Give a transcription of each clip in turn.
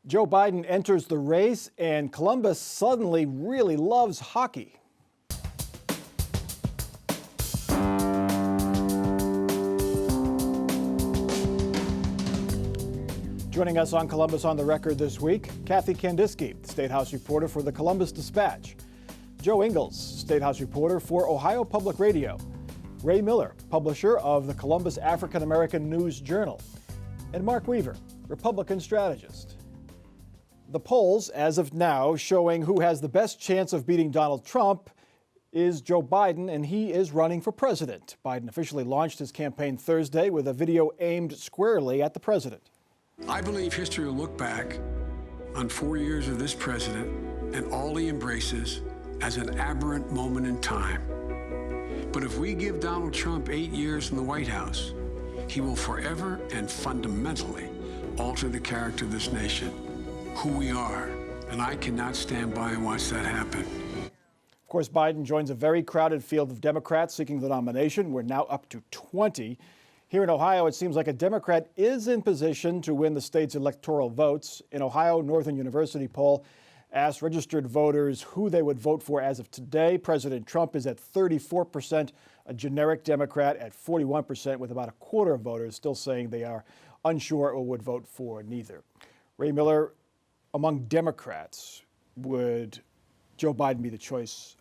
Joe Biden enters the race, and Columbus suddenly really loves hockey. Joining us on Columbus on the Record this week, Kathy Kandinsky, State House reporter for the Columbus Dispatch. Joe Ingles, State House reporter for Ohio Public Radio. Ray Miller, publisher of the Columbus African American News Journal. And Mark Weaver, Republican strategist. The polls, as of now, showing who has the best chance of beating Donald Trump is Joe Biden, and he is running for president. Biden officially launched his campaign Thursday with a video aimed squarely at the president. I believe history will look back on 4 years of this president and all he embraces as an aberrant moment in time. But if we give Donald Trump 8 years in the White House, he will forever and fundamentally alter the character of this nation, who we are, and I cannot stand by and watch that happen. Of course, Biden joins a very crowded field of Democrats seeking the nomination. We're now up to 20. Here in Ohio, it seems like a Democrat is in position to win the state's electoral votes. An Ohio Northern University poll asked registered voters who they would vote for as of today. President Trump is at 34%, a generic Democrat at 41%, with about a quarter of voters still saying they are unsure or would vote for neither. Ray Miller, among Democrats, would Joe Biden be the choice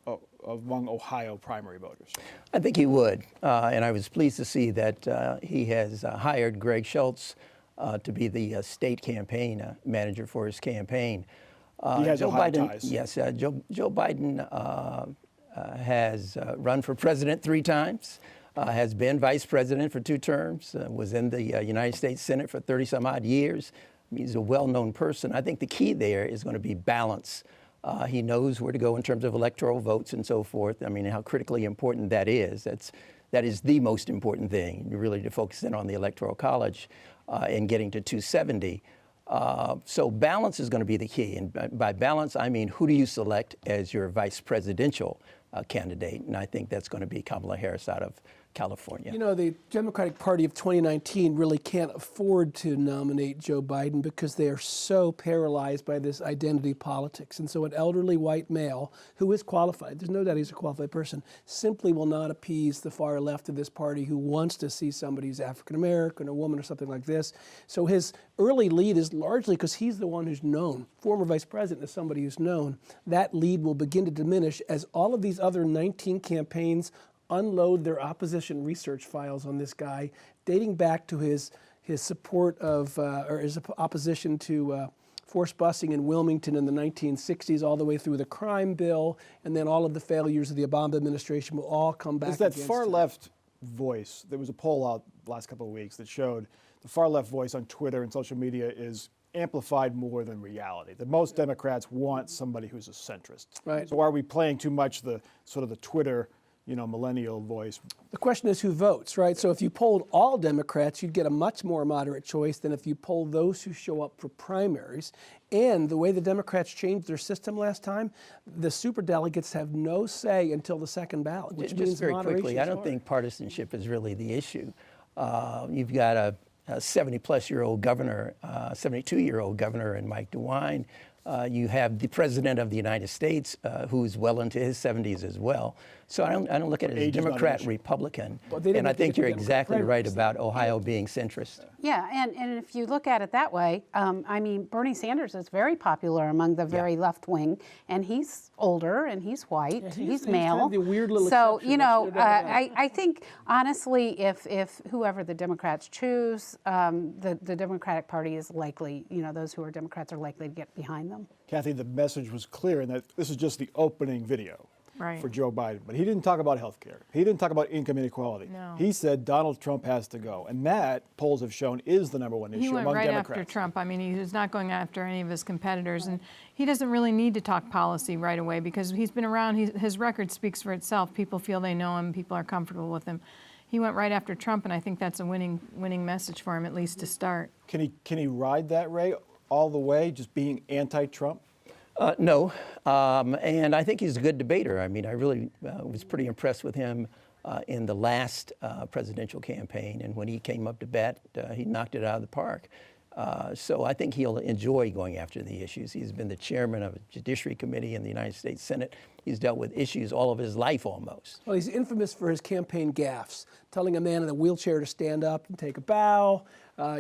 among Ohio primary voters? I think he would. And I was pleased to see that he has hired Greg Schultz to be the state campaign manager for his campaign. He has Joe Ohio Biden, ties. yes, Joe Biden has run for president 3 times, has been vice president for 2 terms, was in the United States Senate for 30-some odd years. He's a well-known person. I think the key there is going to be balance. He knows where to go in terms of electoral votes and so forth. I mean, how critically important that is. That is the most important thing, really, to focus in on the Electoral College and getting to 270. So balance is going to be the key. And by balance, I mean, who do you select as your vice presidential candidate? And I think that's going to be Kamala Harris out of California. You know, the Democratic Party of 2019 really can't afford to nominate Joe Biden because they are so paralyzed by this identity politics. And so an elderly white male who is qualified, there's no doubt he's a qualified person, simply will not appease the far left of this party who wants to see somebody who's African American, a woman or something like this. So his early lead is largely because he's the one who's known. Former vice president is somebody who's known. That lead will begin to diminish as all of these other 19 campaigns unload their opposition research files on this guy, dating back to his support of, or his opposition to forced busing in Wilmington in the 1960s, all the way through the crime bill, and then all of the failures of the Obama administration will all come back. Is that far left voice? There was a poll out the last couple of weeks that showed the far left voice on Twitter and social media is amplified more than reality. That most Democrats want somebody who's a centrist. Right. So are we playing too much the sort of the Twitter, millennial voice? The question is who votes, right? So if you polled all Democrats, you'd get a much more moderate choice than if you polled those who show up for primaries. And the way the Democrats changed their system last time, the superdelegates have no say until the second ballot, which Just means very moderation quickly, I is don't hard. think partisanship is really the issue. You've got a 70-plus-year-old governor, 72-year-old governor in Mike DeWine. You have the president of the United States, who's well into his 70s as well. So I don't look at it as Democrat, Republican. And I think you're exactly right about Ohio being centrist. Yeah, and if you look at it that way, I mean, Bernie Sanders is very popular among the very left wing, and he's older and he's white, he's male. Kind of the weird little so exception. I think honestly, if whoever the Democrats choose, the Democratic Party is likely, those who are Democrats are likely to get behind them. Kathy, the message was clear in that this is just the opening video. Right. For Joe Biden. But he didn't talk about health care. He didn't talk about income inequality. No. He said Donald Trump has to go. And that, polls have shown, is the number one issue He went among right Democrats. after Trump. I mean, he was not going after any of his competitors. And he doesn't really need to talk policy right away because he's been around. His record speaks for itself. People feel they know him. People are comfortable with him. He went right after Trump, and I think that's a winning message for him, at least to start. Can he ride that, Ray, all the way, just being anti-Trump? No, and I think he's a good debater. I mean, I really was pretty impressed with him in the last presidential campaign, and when he came up to bat, he knocked it out of the park. So I think he'll enjoy going after the issues. He's been the chairman of a Judiciary Committee in the United States Senate. He's dealt with issues all of his life almost. Well, he's infamous for his campaign gaffes, telling a man in a wheelchair to stand up and take a bow,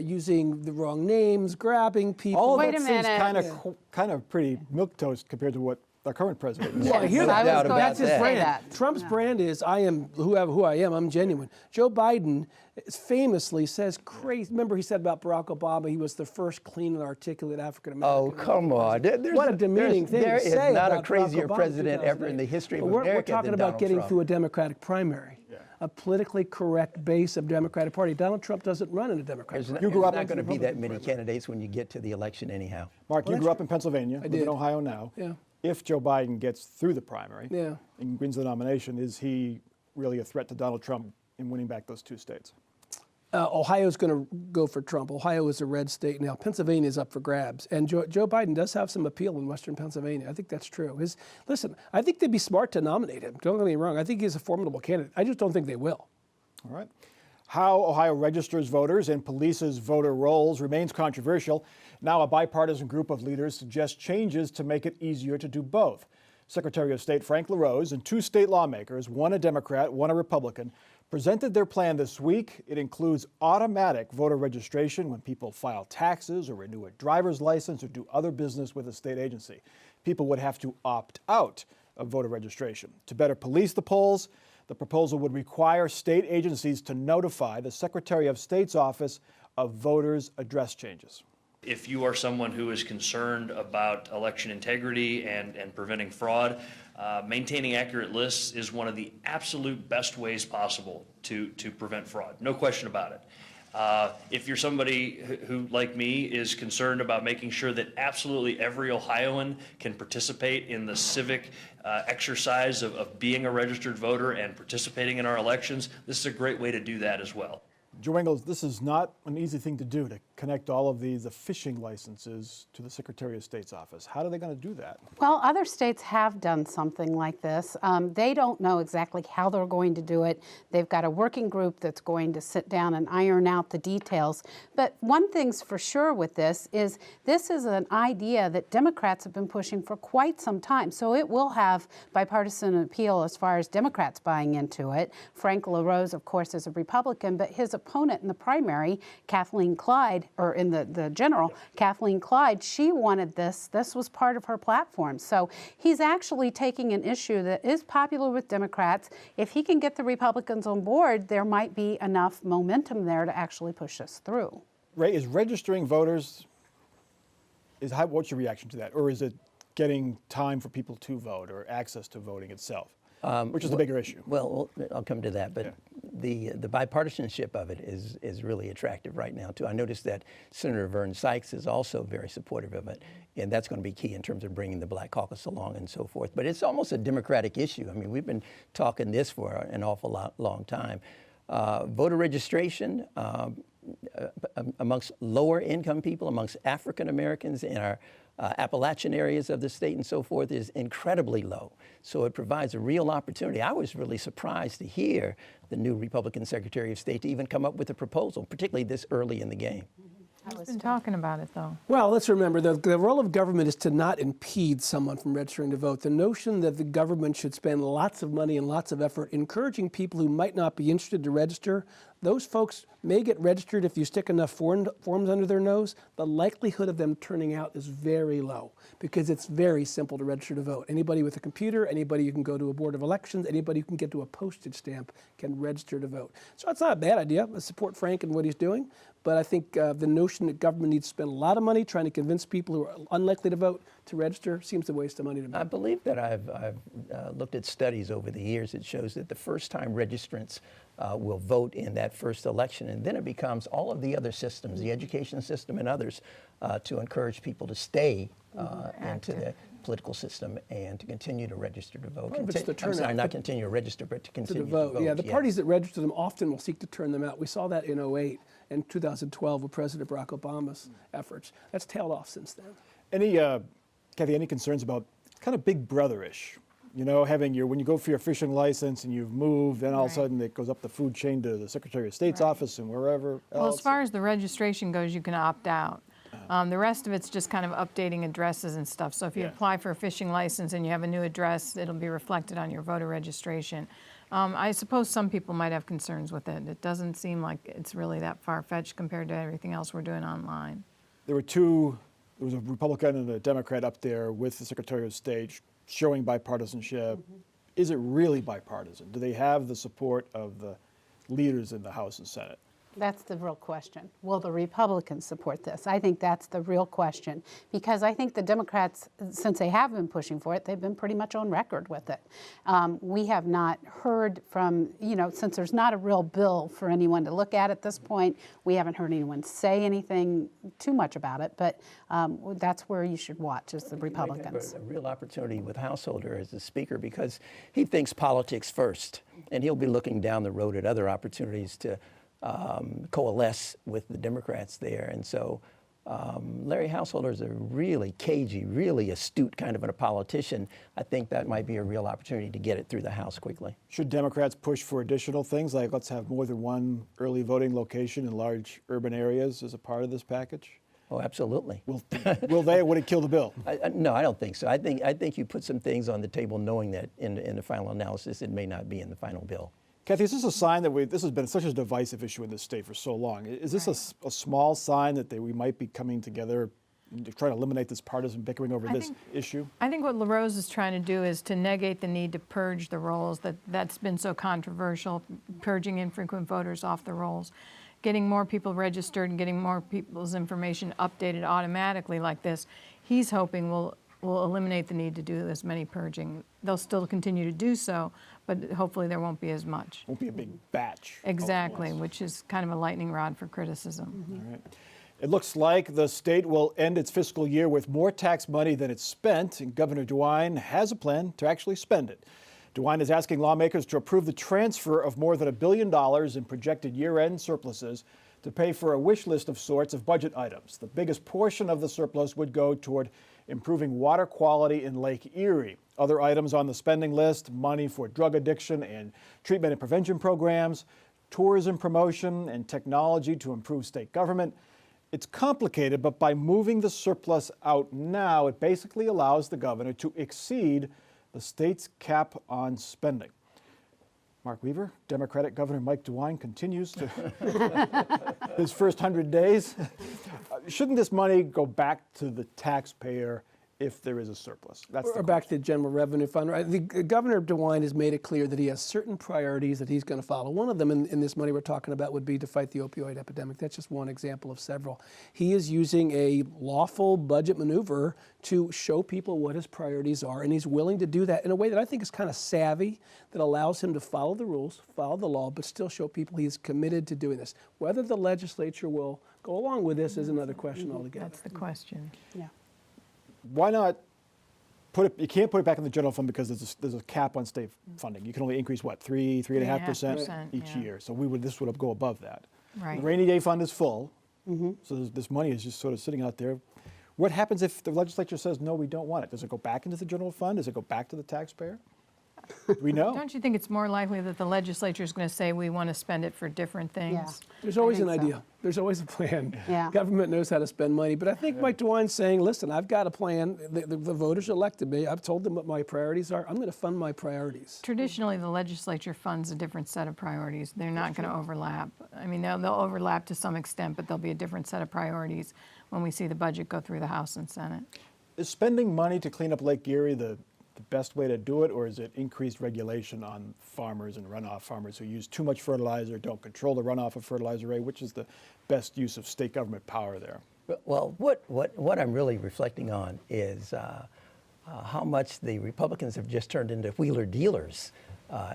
using the wrong names, grabbing people. All of Wait that a seems minute. kind of pretty milquetoast compared to what our current president is. Well, I hear Yes, that. I was doubt going about to that. say brand. that. Trump's brand is I am who I am. I'm genuine. Joe Biden famously says crazy. Remember he said about Barack Obama he was the first clean and articulate African American. Oh, come on. What a demeaning thing There to is say not a about Barack crazier Obama president in ever in the 2008. history of But we're America talking than about Donald getting Trump. through a Democratic primary, a politically correct base of Democratic Party. Donald Trump doesn't run in a Democratic There's Party. grew up not as a going to be that Republican many president. candidates when you get to the election anyhow. Mark, you grew up in Pennsylvania, live did. in Ohio now. Yeah. If Joe Biden gets through the primary Yeah. and wins the nomination, is he really a threat to Donald Trump in winning back those two states? Ohio's going to go for Trump. Ohio is a red state now. Pennsylvania is up for grabs. And Joe Biden does have some appeal in Western Pennsylvania. I think that's true. Listen, I think they'd be smart to nominate him. Don't get me wrong. I think he's a formidable candidate. I just don't think they will. All right. How Ohio registers voters and polices voter rolls remains controversial. Now, a bipartisan group of leaders suggests changes to make it easier to do both. Secretary of State Frank LaRose and two state lawmakers, one a Democrat, one a Republican, presented their plan this week. It includes automatic voter registration when people file taxes or renew a driver's license or do other business with a state agency. People would have to opt out of voter registration. To better police the polls, the proposal would require state agencies to notify the Secretary of State's office of voters' address changes. If you are someone who is concerned about election integrity and preventing fraud, maintaining accurate lists is one of the absolute best ways possible to prevent fraud. No question about it. If you're somebody who, like me, is concerned about making sure that absolutely every Ohioan can participate in the civic exercise of being a registered voter and participating in our elections, this is a great way to do that as well. Joe Engels, this is not an easy thing to do, to connect all of the fishing licenses to the Secretary of State's office. How are they going to do that? Well, other states have done something like this. They don't know exactly how they're going to do it. They've got a working group that's going to sit down and iron out the details. But one thing's for sure with this is an idea that Democrats have been pushing for quite some time. So it will have bipartisan appeal as far as Democrats buying into it. Frank LaRose, of course, is a Republican, but his opponent in the primary, Kathleen Clyde, or in the general, Kathleen Clyde, she wanted this. This was part of her platform. So he's actually taking an issue that is popular with Democrats. If he can get the Republicans on board, there might be enough momentum there to actually push this through. Ray, is registering voters, what's your reaction to that? Or is it getting time for people to vote or access to voting itself? Which is the bigger issue? Well, I'll come to that, but the bipartisanship of it is really attractive right now, too. I noticed that Senator Vern Sykes is also very supportive of it, and that's going to be key in terms of bringing the Black Caucus along and so forth. But it's almost a Democratic issue. I mean, we've been talking this for an awful long time. Voter registration amongst lower income people, amongst African Americans in our Appalachian areas of the state and so forth is incredibly low. So it provides a real opportunity. I was really surprised to hear the new Republican Secretary of State to even come up with a proposal, particularly this early in the game. He's been talking about it, though. Well, let's remember the role of government is to not impede someone from registering to vote. The notion that the government should spend lots of money and lots of effort encouraging people who might not be interested to register, those folks may get registered if you stick enough forms under their nose. The likelihood of them turning out is very low because it's very simple to register to vote. Anybody with a computer, anybody who can go to a board of elections, anybody who can get to a postage stamp can register to vote. So it's not a bad idea. I support Frank and what he's doing. But I think the notion that government needs to spend a lot of money trying to convince people who are unlikely to vote to register seems a waste of money to me. I believe that I've looked at studies over the years that shows that the first time registrants will vote in that first election, and then it becomes all of the other systems, the education system and others, to encourage people to stay into the political system and to continue to register to vote. It's the I'm sorry, turnout. not continue to register, but to To continue the to vote. vote. Yeah, the parties that register them often will seek to turn them out. We saw that in 2008 and 2012 with President Barack Obama's efforts. That's tailed off since then. Kathy, any concerns about kind of big brother-ish You know, having when you go for your fishing license and you've moved, then all of a Right. sudden it goes up the food chain to the Secretary of State's office and wherever else. Well, as far as the registration goes, you can opt out. The rest of it's just kind of updating addresses and stuff. So if you Yeah. apply for a fishing license and you have a new address, it'll be reflected on your voter registration. I suppose some people might have concerns with it. It doesn't seem like it's really that far-fetched compared to everything else we're doing online. There was a Republican and a Democrat up there with the Secretary of State showing bipartisanship. Is it really bipartisan? Do they have the support of the leaders in the House and Senate? That's the real question. Will the Republicans support this? I think that's the real question, because I think the Democrats, since they have been pushing for it, they've been pretty much on record with it. We have not heard from, since there's not a real bill for anyone to look at this point, we haven't heard anyone say anything too much about it, but that's where you should watch, is the Republicans. A real opportunity with Householder as the speaker, because he thinks politics first, and he'll be looking down the road at other opportunities to coalesce with the Democrats there. And so Larry Householder is a really cagey, really astute kind of a politician. I think that might be a real opportunity to get it through the House quickly. Should Democrats push for additional things, like let's have more than one early voting location in large urban areas as a part of this package? Oh, absolutely. Will they, or would it kill the bill? No, I don't think so. I think you put some things on the table knowing that in the final analysis it may not be in the final bill. Kathy, is this a sign that this has been such a divisive issue in this state for so long? Is this a small sign that we might be coming together to try to eliminate this partisan bickering over this issue? I think what LaRose is trying to do is to negate the need to purge the rolls that's been so controversial, purging infrequent voters off the rolls. Getting more people registered and getting more people's information updated automatically like this, he's hoping will eliminate the need to do as many purging. They'll still continue to do so, but hopefully there won't be as much. Won't be a big batch. all at Exactly, once. which is kind of a lightning rod for criticism. All right. It looks like the state will end its fiscal year with more tax money than it's spent, and Governor DeWine has a plan to actually spend it. DeWine is asking lawmakers to approve the transfer of more than $1 billion in projected year-end surpluses to pay for a wish list of sorts of budget items. The biggest portion of the surplus would go toward improving water quality in Lake Erie. Other items on the spending list: money for drug addiction and treatment and prevention programs, tourism promotion, and technology to improve state government. It's complicated, but by moving the surplus out now, it basically allows the governor to exceed the state's cap on spending. Mark Weaver, Democratic Governor Mike DeWine continues to his first 100 days. Shouldn't this money go back to the taxpayer if there is a surplus? That's the Or back to the general revenue fund. Right? The Governor DeWine has made it clear that he has certain priorities that he's going to follow. One of them in this money we're talking about would be to fight the opioid epidemic. That's just one example of several. He is using a lawful budget maneuver to show people what his priorities are, and he's willing to do that in a way that I think is kind of savvy, that allows him to follow the rules, follow the law, but still show people he's committed to doing this. Whether the legislature will go along with this is another question altogether. That's the question. Yeah. Why not put it? You can't put it back in the general fund because there's a cap on state funding. You can only increase what, 3.5% 3.5%, each yeah. year. So this would go above that. Right. The rainy day fund is full, so this money is just sort of sitting out there. What happens if the legislature says no, we don't want it? Does it go back into the general fund? Does it go back to the taxpayer? Do we know? Don't you think it's more likely that the legislature is going to say we want to spend it for different things? Yeah. There's always I an think so. idea. There's always a plan. Yeah. Government knows how to spend money. But I think Mike DeWine's saying, listen, I've got a plan. The voters elected me. I've told them what my priorities are. I'm going to fund my priorities. Traditionally, the legislature funds a different set of priorities. They're not going to overlap. I mean, they'll overlap to some extent, but there'll be a different set of priorities when we see the budget go through the House and Senate. Is spending money to clean up Lake Erie the best way to do it, or is it increased regulation on farmers and runoff farmers who use too much fertilizer, don't control the runoff of fertilizer rate? Which is the best use of state government power there? Well, what I'm really reflecting on is how much the Republicans have just turned into wheeler dealers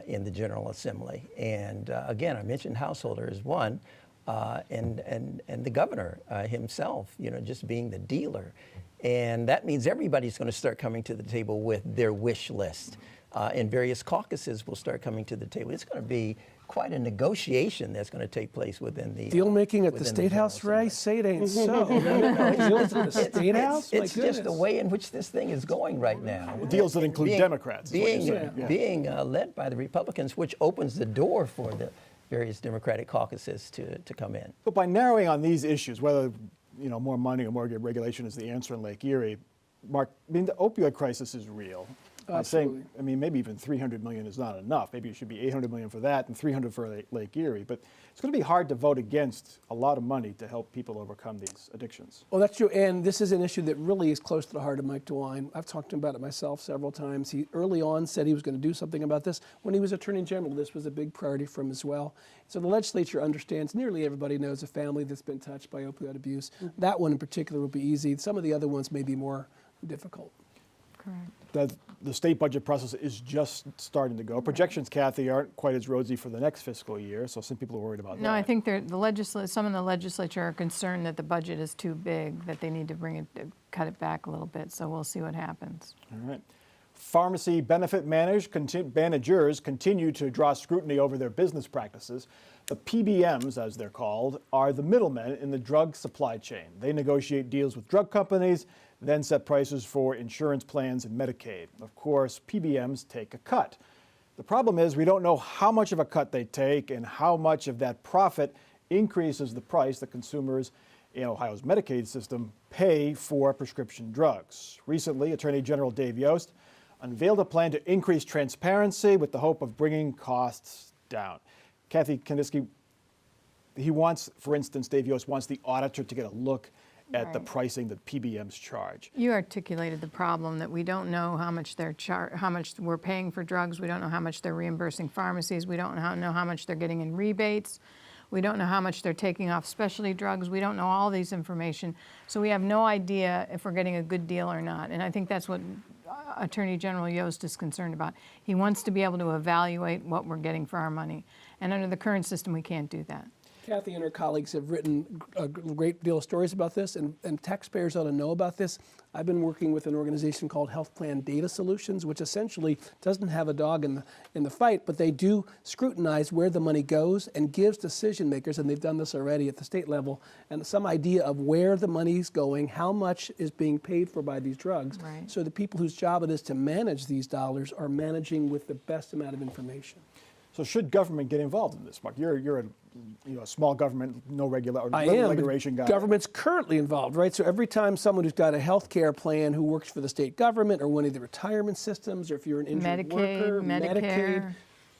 in the General Assembly. And again, I mentioned Householder as one, and the governor himself, just being the dealer. And that means everybody's going to start coming to the table with their wish list. And various caucuses will start coming to the table. It's going to be quite a negotiation that's going to take place within the Deal making at the within State General House, Ray? Assembly. Say it ain't so. Deals at the State House? My It's just the goodness. way in which this thing is going right now. Deals that include Democrats, is what you're Being, saying, yeah. being led by the Republicans, which opens the door for the various Democratic caucuses to come in. But by narrowing on these issues, whether more money or more regulation is the answer in Lake Erie, Mark, I mean, the opioid crisis is real. I'm saying, I mean, maybe even 300 million is not enough. Maybe it should be 800 million for that and 300 for Lake Erie. But it's going to be hard to vote against a lot of money to help people overcome these addictions. Well, that's true, and this is an issue that really is close to the heart of Mike DeWine. I've talked to him about it myself several times. He early on said he was going to do something about this. When he was Attorney General, this was a big priority for him as well. So the legislature understands, nearly everybody knows a family that's been touched by opioid abuse. That one in particular will be easy. Some of the other ones may be more difficult. Correct. The state budget process is just starting to go. Projections, Kathy, aren't quite as rosy for the next fiscal year, so some people are worried about that. No, I think some in the legislature are concerned that the budget is too big, that they need to cut it back a little bit. So we'll see what happens. All right. Pharmacy benefit managers continue to draw scrutiny over their business practices. The PBMs, as they're called, are the middlemen in the drug supply chain. They negotiate deals with drug companies, then set prices for insurance plans and Medicaid. Of course, PBMs take a cut. The problem is we don't know how much of a cut they take and how much of that profit increases the price that consumers in Ohio's Medicaid system pay for prescription drugs. Recently, Attorney General Dave Yost unveiled a plan to increase transparency with the hope of bringing costs down. Kathy Kaniski, for instance, Dave Yost wants the auditor to get a look at the pricing that PBMs charge. You articulated the problem that we don't know how much how much we're paying for drugs. We don't know how much they're reimbursing pharmacies. We don't know how much they're getting in rebates. We don't know how much they're taking off specialty drugs. We don't know all these information. So we have no idea if we're getting a good deal or not. And I think that's what Attorney General Yost is concerned about. He wants to be able to evaluate what we're getting for our money. And under the current system, we can't do that. Kathy and her colleagues have written a great deal of stories about this, and taxpayers ought to know about this. I've been working with an organization called Health Plan Data Solutions, which essentially doesn't have a dog in the fight, but they do scrutinize where the money goes and gives decision makers, and they've done this already at the state level, and some idea of where the money's going, how much is being paid for by these drugs. Right. So the people whose job it is to manage these dollars are managing with the best amount of information. So should government get involved in this, Mark? You're a small government, no regulation guy. Government's currently involved, right? So every time someone who's got a health care plan who works for the state government or one of the retirement systems, or if you're an injured worker, Medicaid,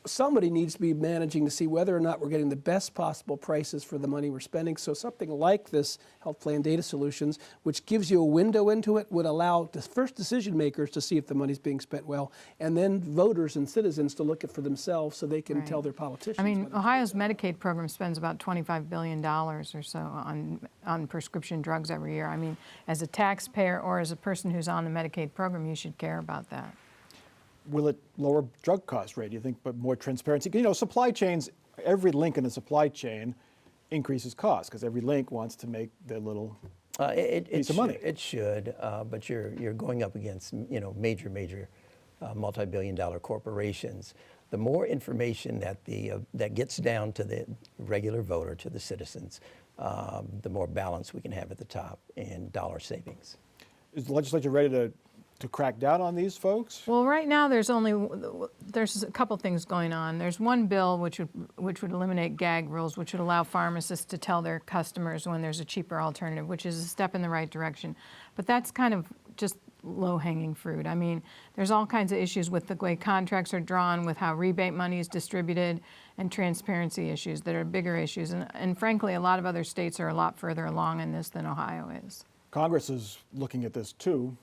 somebody needs to be managing to see whether or not we're getting the best possible prices for the money we're spending. So something like this Health Plan Data Solutions, which gives you a window into it, would allow the first decision makers to see if the money's being spent well, and then voters and citizens to look at for themselves so they can tell their politicians. I mean, Ohio's Medicaid program spends about $25 billion or so on prescription drugs every year. I mean, as a taxpayer or as a person who's on the Medicaid program, you should care about that. Will it lower drug cost rate, do you think, but more transparency? Supply chains, every link in the supply chain increases cost because every link wants to make their little piece of money. It should, but you're going up against major multi-billion-dollar corporations. The more information that gets down to the regular voter, to the citizens, the more balance we can have at the top in dollar savings. Is the legislature ready to crack down on these folks? Well, right now there's a couple things going on. There's one bill which would eliminate gag rules, which would allow pharmacists to tell their customers when there's a cheaper alternative, which is a step in the right direction. But that's kind of just low-hanging fruit. I mean, there's all kinds of issues with the way contracts are drawn, with how rebate money is distributed, and transparency issues that are bigger issues. And frankly, a lot of other states are a lot further along in this than Ohio is. Congress is looking at this too.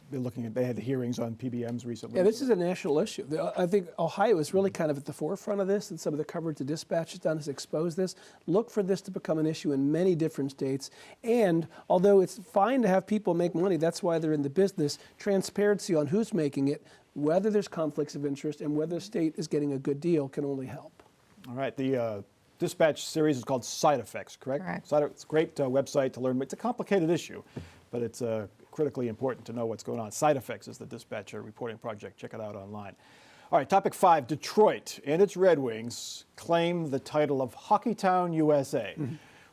They had the hearings on PBMs recently. Yeah, this is a national issue. I think Ohio is really kind of at the forefront of this, and some of the coverage the Dispatch has done has exposed this. Look for this to become an issue in many different states. And although it's fine to have people make money, that's why they're in the business, transparency on who's making it, whether there's conflicts of interest, and whether the state is getting a good deal can only help. All right, the Dispatch series is called Side Effects, correct? Correct. It's a great website to learn. It's a complicated issue, but it's critically important to know what's going on. Side Effects is the Dispatch reporting project. Check it out online. All right, topic 5, Detroit and its Red Wings claim the title of Hockeytown, USA.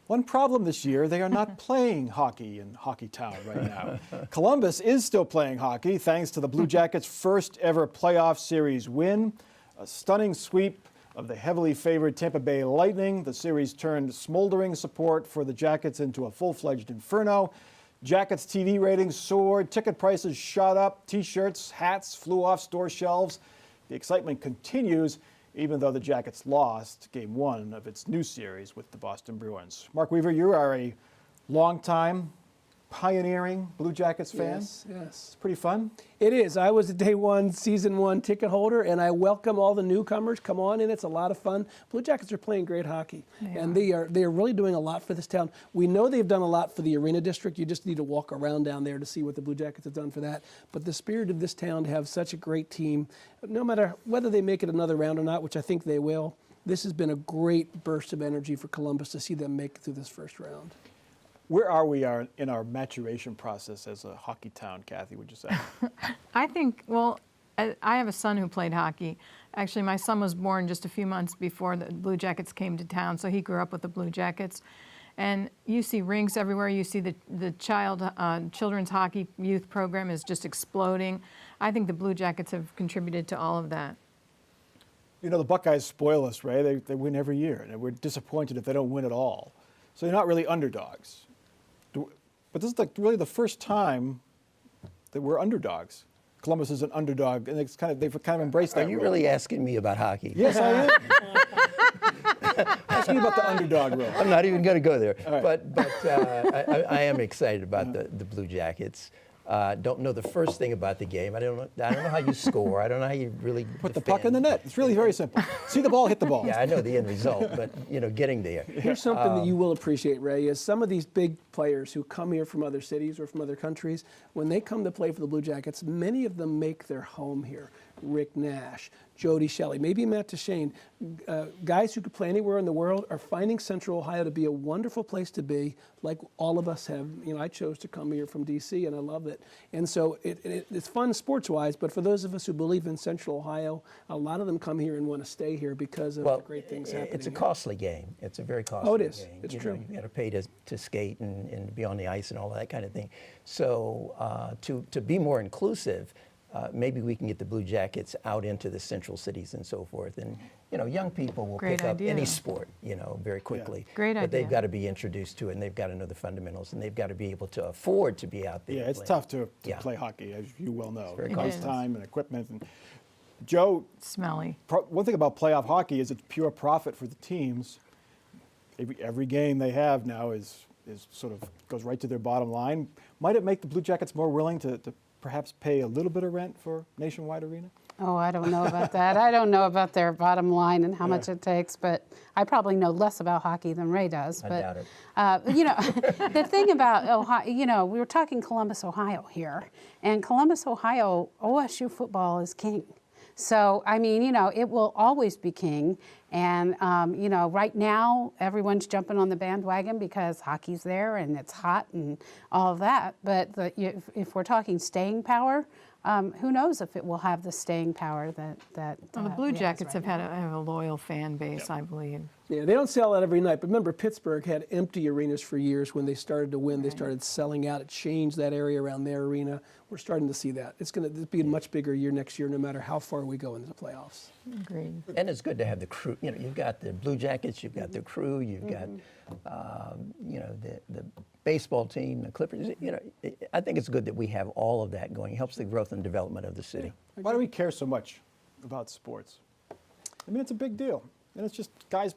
One problem this year, they are not playing hockey in Hockeytown right now. Columbus is still playing hockey thanks to the Blue Jackets' first ever playoff series win. A stunning sweep of the heavily favored Tampa Bay Lightning. The series turned smoldering support for the Jackets into a full-fledged inferno. Jackets TV ratings soared, ticket prices shot up, t-shirts, hats flew off store shelves. The excitement continues, even though the Jackets lost Game 1 of its new series with the Boston Bruins. Mark Weaver, you are a longtime, pioneering Blue Jackets fan. Yes, yes. It's pretty fun. It is. I was a day one, season 1 ticket holder, and I welcome all the newcomers. Come on in. It's a lot of fun. Blue Jackets are playing great hockey, and they are really doing a lot for this town. We know they've done a lot for the Arena District. You just need to walk around down there to see what the Blue Jackets have done for that. But the spirit of this town to have such a great team, no matter whether they make it another round or not, which I think they will, this has been a great burst of energy for Columbus to see them make it through this first round. Where are we in our maturation process as a hockey town, Kathy, would you say? I think, well, I have a son who played hockey. Actually, my son was born just a few months before the Blue Jackets came to town, so he grew up with the Blue Jackets. And you see rinks everywhere. You see the children's hockey youth program is just exploding. I think the Blue Jackets have contributed to all of that. You know, the Buckeyes spoil us, right? They win every year, and we're disappointed if they don't win at all. So they're not really underdogs. But this is really the first time that we're underdogs. Columbus is an underdog, and they've kind of embraced that. Are you role. really asking me about hockey? Yes, I am. Ask me about the underdog role. I'm not even going to go there. All right. But I am excited about the Blue Jackets. Don't know the first thing about the game. I don't know how you score. I don't know how you really Put the puck in the net. It's really very simple. See the ball, hit the ball. Yeah, I know the end result, but getting there. Here's something that you will appreciate, Ray, is some of these big players who come here from other cities or from other countries, when they come to play for the Blue Jackets, many of them make their home here. Rick Nash, Jody Shelley, maybe Matt Duchene, guys who could play anywhere in the world are finding Central Ohio to be a wonderful place to be, like all of us have. I chose to come here from D.C., and I love it. And so it's fun sports-wise, but for those of us who believe in Central Ohio, a lot of them come here and want to stay here because of the great things happening. It's a here. costly game. It's a very costly game. Oh, it is. It's true. You got to pay to skate and be on the ice and all that kind of thing. So to be more inclusive, maybe we can get the Blue Jackets out into the central cities and so forth. And, young people will Great pick up idea. any sport, very quickly. Great But they've idea. got to be introduced to it, and they've got to know the fundamentals, and they've got to be able to afford to be out there. Yeah, it's playing. tough to Yeah. play hockey, as you well know. very It costly. costs time and equipment. And Joe, Smelly. one thing about playoff hockey is it's pure profit for the teams. Every game they have now is sort of goes right to their bottom line. Might it make the Blue Jackets more willing to perhaps pay a little bit of rent for Nationwide Arena? Oh, I don't know about that. I don't know about their bottom line and how much it takes, but I probably know less about hockey than Ray does. I But doubt it. the thing about Ohio, we were talking Columbus, Ohio here, and Columbus, Ohio, OSU football is king. So, it will always be king. And, right now, everyone's jumping on the bandwagon because hockey's there and it's hot and all of that. But if we're talking staying power, who knows if it will have the staying power that Well, the Blue it has Jackets right have a loyal fan base, I believe. Yeah, they don't sell out every night. But remember, Pittsburgh had empty arenas for years. When they started to win, they started selling out. It changed that area around their arena. We're starting to see that. It's going to be a much bigger year next year, no matter how far we go into the playoffs. Agreed. And it's good to have the crew. You've got the Blue Jackets, you've got the crew, you've got, the baseball team, the Clippers. I think it's good that we have all of that going. It helps the growth and development of the city. Why do we care so much about sports? It's a big deal. And it's just guys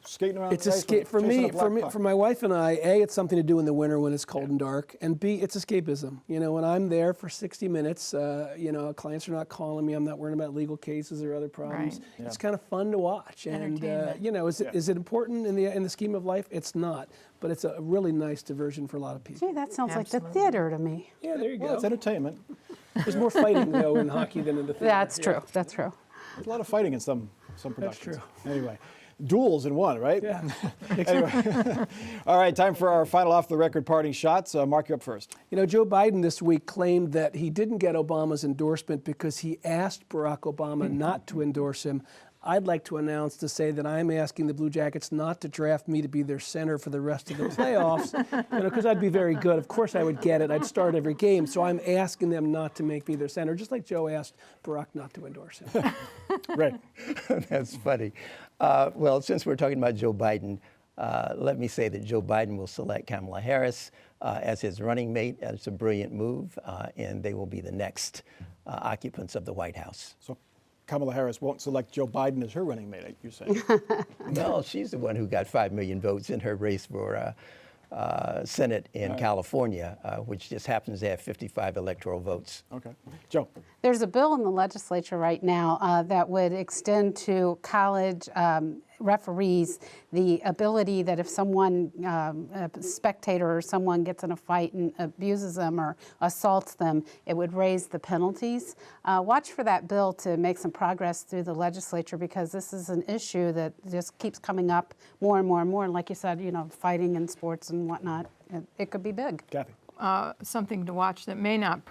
skating around. It's for my wife and I. A, it's something to do in the winter when it's cold and dark, and B, it's escapism. When I'm there for 60 minutes, clients are not calling me. I'm not worrying about legal cases or other problems. Right. It's kind of fun to watch. And Entertainment. is it important in the scheme of life? It's not, but it's a really nice diversion for a lot of people. Gee, that sounds like Absolutely. the theater to me. Yeah, there you Well, go. it's entertainment. There's more fighting though in hockey than in the theater. That's true. That's true. There's a lot of fighting in some productions. true. Anyway, duels in one, right? Yeah. Anyway, all right, time for our final off-the-record parting shots. Mark, you up first. You know, Joe Biden this week claimed that he didn't get Obama's endorsement because he asked Barack Obama not to endorse him. I'd like to announce to say that I'm asking the Blue Jackets not to draft me to be their center for the rest of the playoffs, because I'd be very good. Of course I would get it. I'd start every game. So I'm asking them not to make me their center, just like Joe asked Barack not to endorse him. Ray. That's funny. Well, since we're talking about Joe Biden, let me say that Joe Biden will select Kamala Harris as his running mate. It's a brilliant move, and they will be the next occupants of the White House. So Kamala Harris won't select Joe Biden as her running mate, you say? No, she's the one who got 5 million votes in her race for Senate in California, which just happens to have 55 electoral votes. Okay. Joe. There's a bill in the legislature right now that would extend to college referees the ability that if someone, a spectator or someone gets in a fight and abuses them or assaults them, it would raise the penalties. Watch for that bill to make some progress through the legislature, because this is an issue that just keeps coming up more and more and more. And like you said, you know, fighting in sports and whatnot, it could be big. Kathy. Something to watch that may not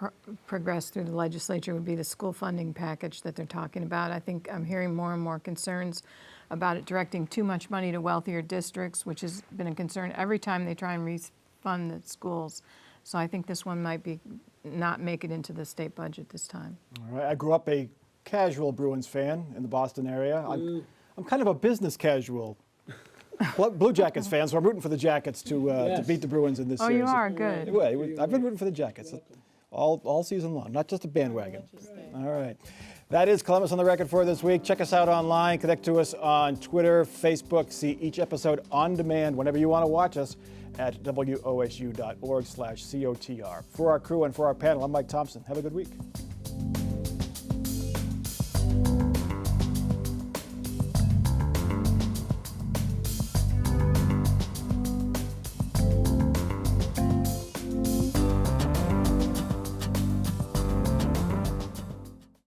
progress through the legislature would be the school funding package that they're talking about. I think I'm hearing more and more concerns about it directing too much money to wealthier districts, which has been a concern every time they try and refund the schools. So I think this one might be not make it into the state budget this time. All right. I grew up a casual Bruins fan in the Boston area. I'm kind of a business casual Blue Jackets fan, so I'm rooting for the Jackets to beat the Bruins in this Oh, series. you are? Good. Anyway, I've been rooting for the Jackets all season long, not just a bandwagon. All right. That is Columbus on the Record for this week. Check us out online. Connect to us on Twitter, Facebook. See each episode on demand whenever you want to watch us at wosu.org/COTR. For our crew and for our panel, I'm Mike Thompson. Have a good week.